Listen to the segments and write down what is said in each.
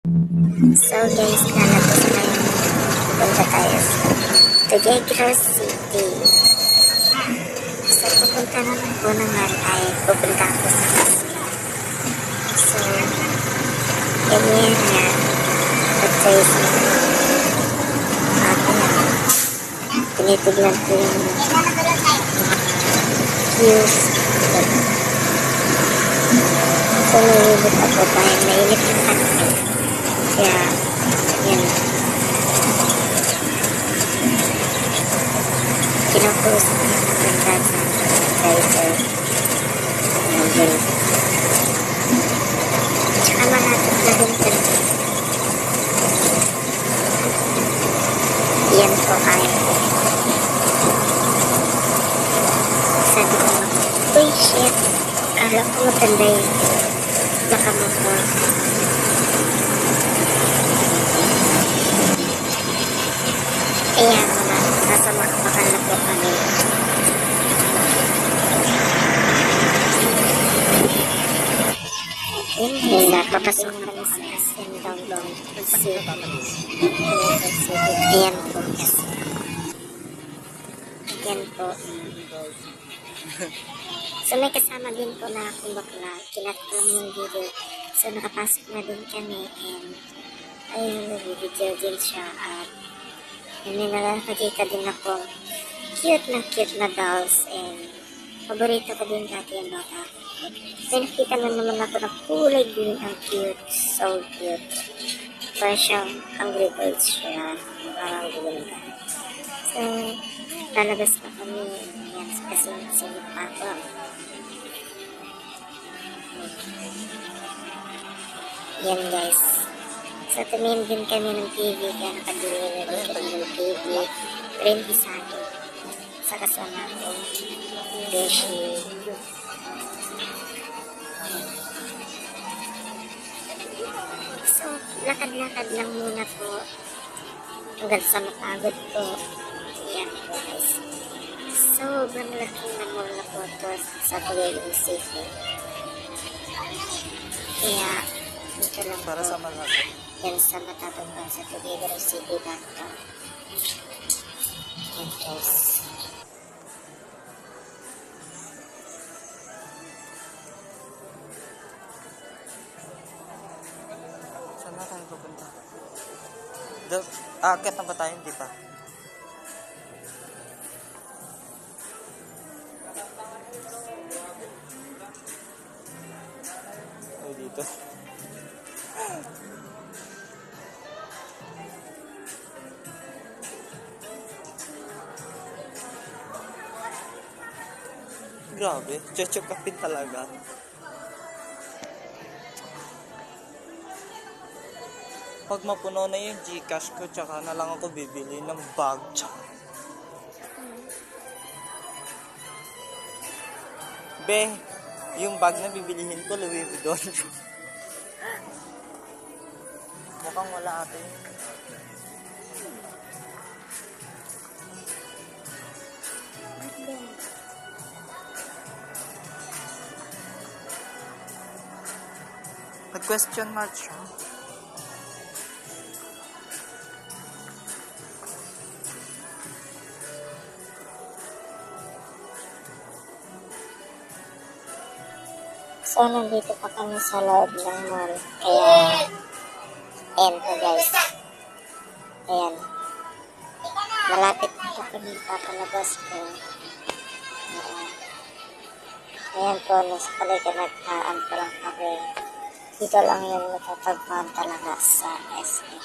So guys, lalabas na yung pupunta tayo sa Tuguegarao City. So pupunta naman po naman ay pupunta ako sa Pasko. So, ganyan nga. Pag-trace mo. Ako na. Tinitignan ko yung views. So, nalilibot ako dahil mainit yung pansin. Kaya, yan. Kinapost ko na napunta sa driver. Ayan. Tsaka malapit na din talaga. Yan po ay. Sabi ko, uy, shit. Kala ko maganda yun. Baka mo. Kaya mga nasa makapakal na po kami. Kaya papasok kami sa SM Downtown City. Ayan po. Ayan po. So may kasama din po na akong bakla. Kinat ko lang yung video. So nakapasok na din kami and ayun, nag-video din siya at may nakakita din ako cute na dolls and paborito ko din dati yung bata. So nakita na naman ako na kulay green, ang cute, so cute. Parang siyang Angry Birds siya, parang ganda. So lalabas na kami, yan, kasi sinip pa ako. Yan guys. So, tumingin din kami ng TV, kaya nakadili na din kami ng TV. Pero hindi sa akin. Sa kasama ko, Beshi. So, lakad-lakad lang muna po. Hanggang sa mapagod po. Yan po guys. Sobrang laking na mall na po ito sa Tuguegarao City. Kaya, dito lang para po. sa malapit. Yan sa matatagpuan sa Tuguegarao City Downtown. Yan guys. Saan na tayo pupunta? Aakyat na ba tayo? Hindi pa. Ay, dito. Grabe, chochokapin talaga. Pag mapuno na yung Gcash ko, tsaka na lang ako bibili ng bag. Be, yung bag na bibilihin ko, Louis Vuitton. Mukhang wala ate. Nag-question mark siya. So, nandito pa kami sa loob ng mall. Kaya, ayan po guys. Ayan. Malapit na po kami papalabas po. Ayan po, nasa palikanagtaan pa lang kami. Dito lang yung matatagpuan talaga sa SM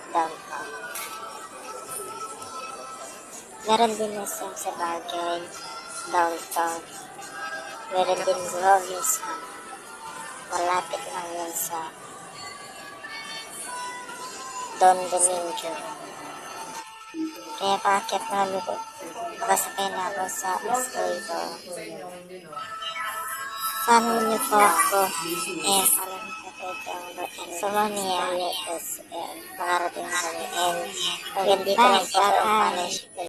Downtown. Meron din SM sa Bargain Downtown. Meron din Robinson. Malapit lang yun sa Don Domingo. Kaya paakyat na ako. Nakasakay na ako sa escalator. Follow niyo po ako. And follow niyo po ito. And sa mga niyari is makarating kami. And hanggang dito lang po ako.